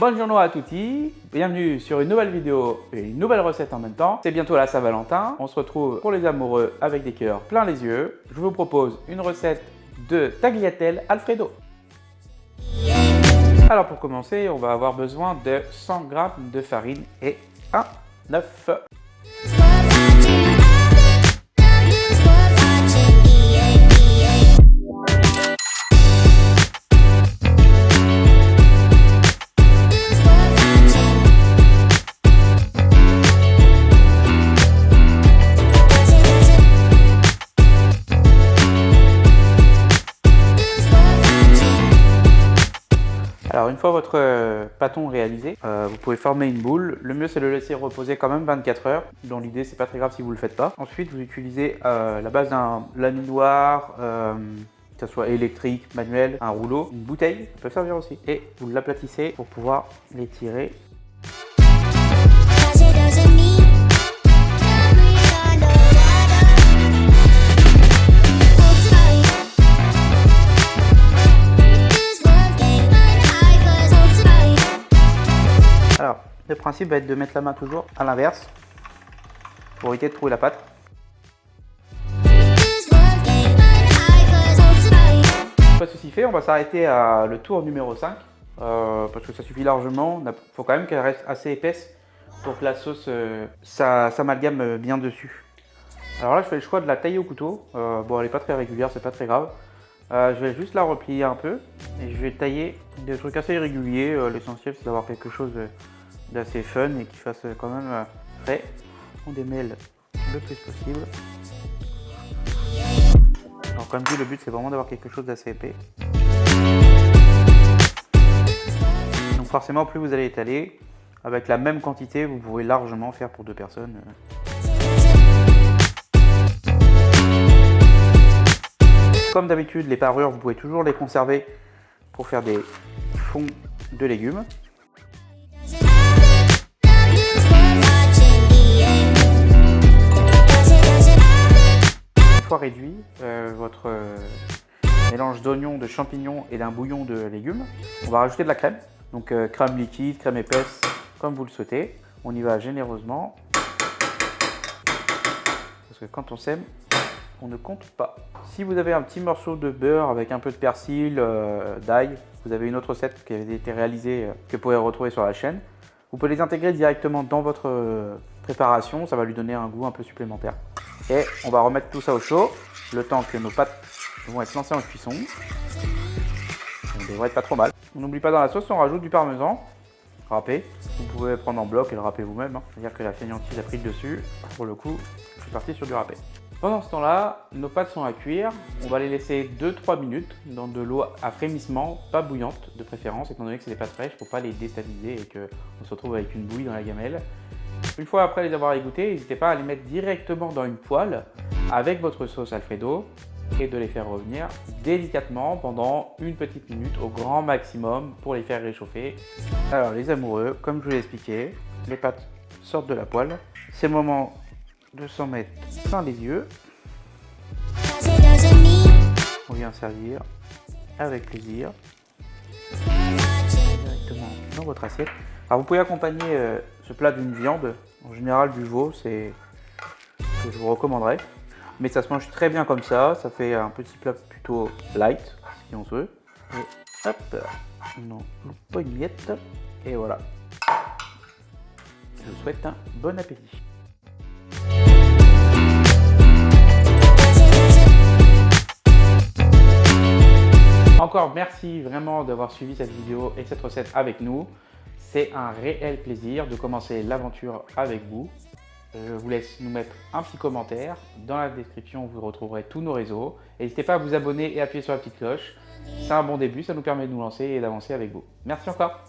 Bonjour à tutti, bienvenue sur une nouvelle vidéo et une nouvelle recette en même temps. C'est bientôt la Saint-Valentin, on se retrouve pour les amoureux avec des cœurs plein les yeux. Je vous propose une recette de tagliatelle Alfredo. Alors pour commencer, on va avoir besoin de 100 g de farine et un œuf. Alors une fois votre pâton réalisé, vous pouvez former une boule. Le mieux c'est de le laisser reposer quand même 24 heures. Dans l'idée c'est pas très grave si vous le faites pas. Ensuite vous utilisez la base d'un laminoir, que ce soit électrique, manuel, un rouleau, une bouteille, ça peut servir aussi. Et vous l'aplatissez pour pouvoir l'étirer. Alors, le principe va être de mettre la main toujours à l'inverse pour éviter de trouver la pâte. Pas ceci fait, on va s'arrêter à le tour numéro 5 parce que ça suffit largement. Il faut quand même qu'elle reste assez épaisse pour que la sauce s'amalgame bien dessus. Alors là, je fais le choix de la tailler au couteau. Bon, elle n'est pas très régulière, c'est pas très grave. Je vais juste la replier un peu et je vais tailler des trucs assez irréguliers. L'essentiel c'est d'avoir quelque chose d'assez fun et qui fasse quand même frais. On démêle le plus possible. Alors comme dit, le but c'est vraiment d'avoir quelque chose d'assez épais. Donc forcément plus vous allez étaler, avec la même quantité vous pouvez largement faire pour 2 personnes. Comme d'habitude, les parures, vous pouvez toujours les conserver pour faire des fonds de légumes. Une fois réduit, votre mélange d'oignons, de champignons et d'un bouillon de légumes, on va rajouter de la crème. Donc crème liquide, crème épaisse, comme vous le souhaitez. On y va généreusement. Parce que quand on sème, on ne compte pas. Si vous avez un petit morceau de beurre avec un peu de persil, d'ail, vous avez une autre recette qui a été réalisée que vous pourrez retrouver sur la chaîne. Vous pouvez les intégrer directement dans votre préparation, ça va lui donner un goût un peu supplémentaire. Et on va remettre tout ça au chaud, le temps que nos pâtes vont être lancées en cuisson. Ça devrait être pas trop mal. On n'oublie pas dans la sauce, on rajoute du parmesan râpé. Vous pouvez prendre en bloc et le râper vous-même, hein. C'est-à-dire que la fainéantise a pris le dessus. Pour le coup, je suis parti sur du râpé. Pendant ce temps-là, nos pâtes sont à cuire. On va les laisser 2-3 minutes dans de l'eau à frémissement, pas bouillante de préférence, étant donné que c'est des pâtes fraîches, il ne faut pas les déstabiliser et qu'on se retrouve avec une bouillie dans la gamelle. Une fois après les avoir égouttées, n'hésitez pas à les mettre directement dans une poêle avec votre sauce Alfredo et de les faire revenir délicatement pendant une petite minute au grand maximum pour les faire réchauffer. Alors les amoureux, comme je vous l'ai expliqué, les pâtes sortent de la poêle. C'est le moment de s'en mettre plein les yeux. On vient servir avec plaisir directement dans votre assiette. Alors vous pouvez accompagner ce plat d'une viande, en général du veau, c'est ce que je vous recommanderais. Mais ça se mange très bien comme ça fait un petit plat plutôt light si on se veut. Et hop, non, pas une miette. Et voilà. Je vous souhaite un bon appétit. Encore merci vraiment d'avoir suivi cette vidéo et cette recette avec nous. C'est un réel plaisir de commencer l'aventure avec vous. Je vous laisse nous mettre un petit commentaire. Dans la description, vous retrouverez tous nos réseaux. N'hésitez pas à vous abonner et appuyer sur la petite cloche. C'est un bon début, ça nous permet de nous lancer et d'avancer avec vous. Merci encore.